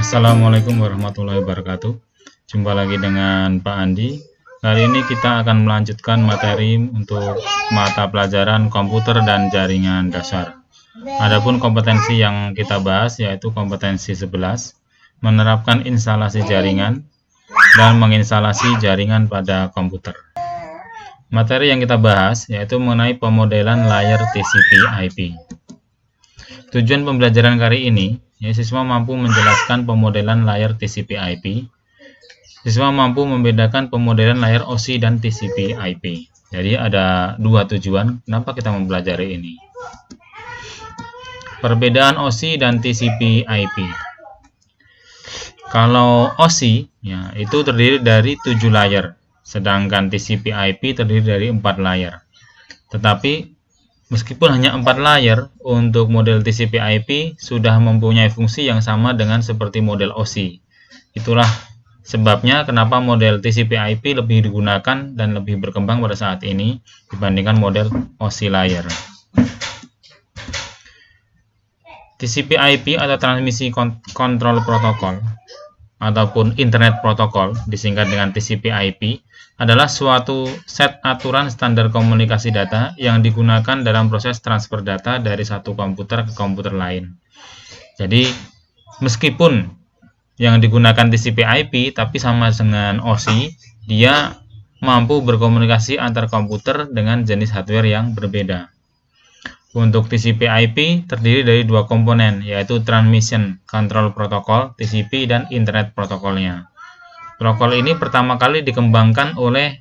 Assalamualaikum warahmatullahi wabarakatuh. Jumpa lagi dengan Pak Andi. Kali ini kita akan melanjutkan materi untuk mata pelajaran komputer dan jaringan dasar. Adapun kompetensi yang kita bahas yaitu kompetensi 11, menerapkan instalasi jaringan dan menginstalasi jaringan pada komputer. Materi yang kita bahas yaitu mengenai pemodelan layar TCP/IP. Tujuan pembelajaran kali ini, siswa mampu menjelaskan pemodelan layar TCP/IP. Siswa mampu membedakan pemodelan layar OSI dan TCP/IP. Jadi ada dua tujuan kenapa kita mempelajari ini. Perbedaan OSI dan TCP/IP. Kalau OSI, itu terdiri dari 7 layar, sedangkan TCP/IP terdiri dari 4 layar. Tetapi meskipun hanya 4 layar, untuk model TCP/IP sudah mempunyai fungsi yang sama dengan seperti model OSI. Itulah sebabnya kenapa model TCP/IP lebih digunakan dan lebih berkembang pada saat ini dibandingkan model OSI layar. TCP/IP atau transmisi kontrol protokol ataupun internet protokol disingkat dengan TCP/IP adalah suatu set aturan standar komunikasi data yang digunakan dalam proses transfer data dari satu komputer ke komputer lain. Jadi meskipun yang digunakan TCP/IP tapi sama dengan OSI, dia mampu berkomunikasi antar komputer dengan jenis hardware yang berbeda. Untuk TCP/IP terdiri dari 2 komponen, yaitu Transmission Control Protocol (TCP) dan Internet Protokolnya. Protokol ini pertama kali dikembangkan oleh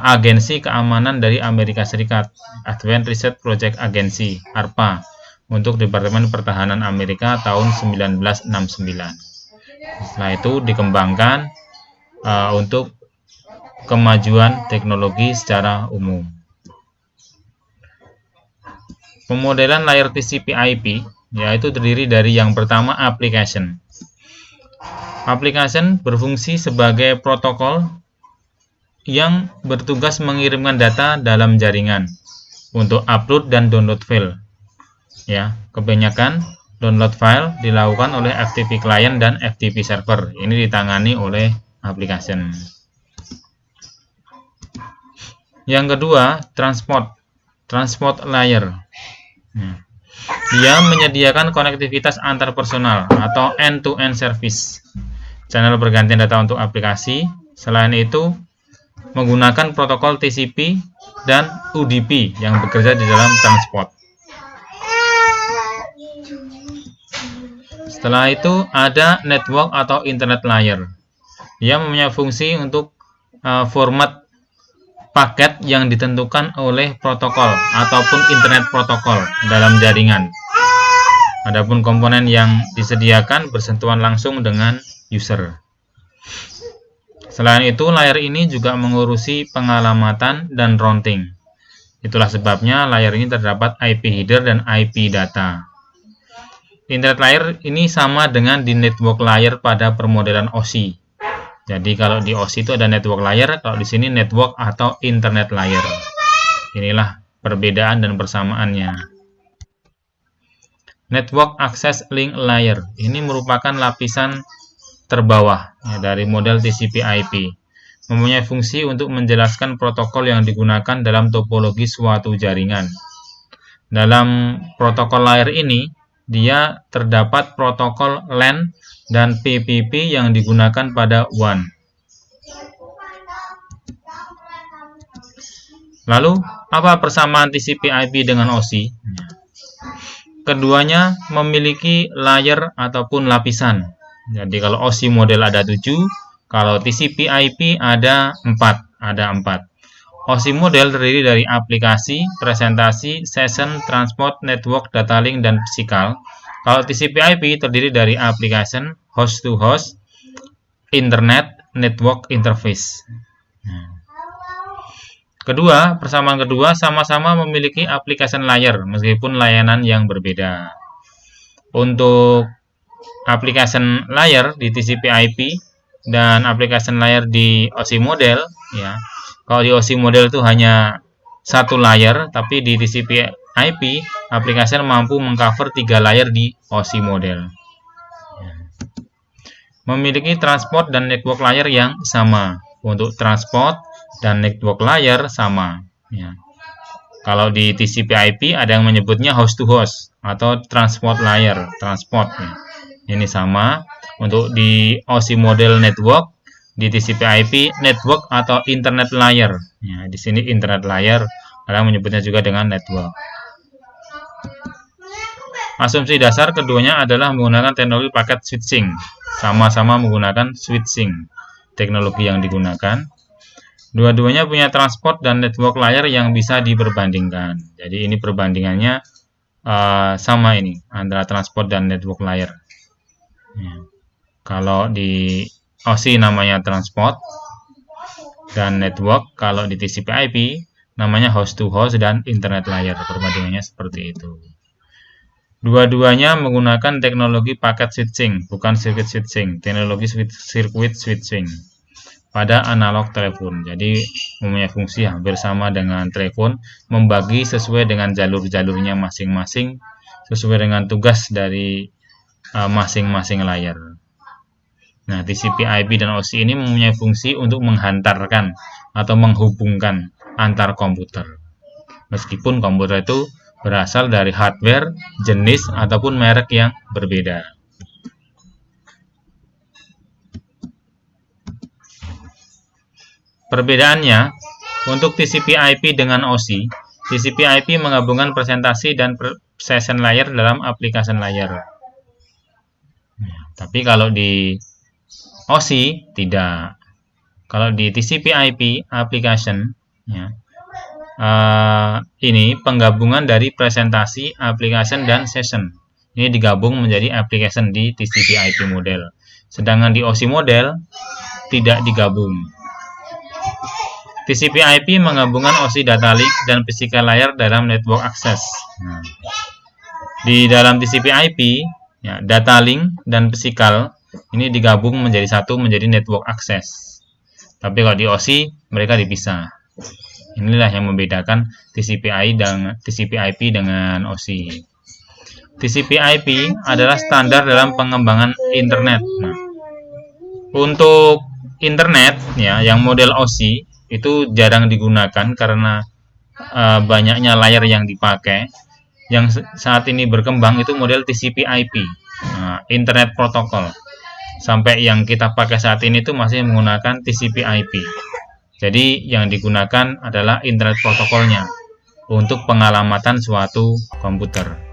Agensi Keamanan dari Amerika Serikat, Advanced Research Project Agency (ARPA), untuk Departemen Pertahanan Amerika tahun 1969. Setelah itu dikembangkan untuk kemajuan teknologi secara umum. Pemodelan layar TCP/IP yaitu terdiri dari yang pertama application. Application berfungsi sebagai protokol yang bertugas mengirimkan data dalam jaringan untuk upload dan download file. Kebanyakan download file dilakukan oleh FTP client dan FTP server. Ini ditangani oleh application. Yang kedua, transport layer. Dia menyediakan konektivitas antar personal atau end-to-end service. Channel pergantian data untuk aplikasi. Selain itu, menggunakan protokol TCP dan UDP yang bekerja di dalam transport. Setelah itu ada network atau internet layer. Dia mempunyai fungsi untuk format paket yang ditentukan oleh protokol ataupun internet protokol dalam jaringan. Adapun komponen yang disediakan bersentuhan langsung dengan user. Selain itu, layar ini juga mengurusi pengalamatan dan routing. Itulah sebabnya layar ini terdapat IP header dan IP data. Internet layer ini sama dengan di network layer pada permodelan OSI. Jadi kalau di OSI itu ada network layer, kalau di sini network atau internet layer. Inilah perbedaan dan persamaannya. Network Access Link Layer ini merupakan lapisan terbawah dari model TCP/IP. Mempunyai fungsi untuk menjelaskan protokol yang digunakan dalam topologi suatu jaringan. Dalam protokol layer ini, dia terdapat protokol LAN dan PPP yang digunakan pada WAN. Lalu, apa persamaan TCP/IP dengan OSI? Keduanya memiliki layer ataupun lapisan. Jadi kalau OSI model ada 7, kalau TCP/IP ada 4. OSI model terdiri dari aplikasi, presentasi, session, transport, network, data link, dan physical. Kalau TCP/IP terdiri dari application, host-to-host, internet, network interface. Persamaan kedua sama-sama memiliki application layer meskipun layanan yang berbeda. Untuk application layer di TCP/IP dan application layer di OSI model, kalau di OSI model itu hanya 1 layer, tapi di TCP/IP aplikasi mampu mengcover 3 layer di OSI model. memiliki transport dan network layer yang sama. Untuk transport dan network layer sama. Ya. Kalau di TCP/IP ada yang menyebutnya host to host atau transport layer, transport. Ya. Ini sama. Untuk di OSI model network, di TCP/IP network atau internet layer. Ya, di sini internet layer, ada yang menyebutnya juga dengan network. Asumsi dasar keduanya adalah menggunakan teknologi paket switching. Sama-sama menggunakan switching teknologi yang digunakan. Dua-duanya punya transport dan network layer yang bisa diperbandingkan. Jadi ini perbandingannya sama ini antara transport dan network layer. Ya. Kalau di OSI namanya transport dan network, kalau di TCP/IP namanya host to host dan internet layer. Perbandingannya seperti itu. Dua-duanya menggunakan teknologi paket switching, bukan circuit switching, teknologi circuit switching pada analog telepon. Jadi mempunyai fungsi hampir sama dengan telepon, membagi sesuai dengan jalur-jalurnya masing-masing, sesuai dengan tugas dari masing-masing layar. Nah, TCP/IP dan OSI ini mempunyai fungsi untuk menghantarkan atau menghubungkan antar komputer. Meskipun komputer itu berasal dari hardware, jenis, ataupun merek yang berbeda. Perbedaannya, untuk TCP/IP dengan OSI, TCP/IP menggabungkan presentasi dan session layer dalam application layer. Tapi kalau di OSI tidak. Kalau di TCP/IP application, ya, ini penggabungan dari presentasi, application, dan session. Ini digabung menjadi application di TCP/IP model. Sedangkan di OSI model tidak digabung. TCP/IP menggabungkan OSI data link dan physical layer dalam network access. Nah, di dalam TCP/IP, ya, data link dan physical ini digabung menjadi satu, menjadi network access. Tapi kalau di OSI mereka dipisah. Inilah yang membedakan TCP/IP dengan OSI. TCP/IP adalah standar dalam pengembangan internet. Nah, untuk internet, ya, yang model OSI itu jarang digunakan karena banyaknya layar yang dipakai. Yang saat ini berkembang itu model TCP/IP, Internet Protocol. Sampai yang kita pakai saat ini itu masih menggunakan TCP/IP. Jadi yang digunakan adalah Internet Protokolnya untuk pengalamatan suatu komputer.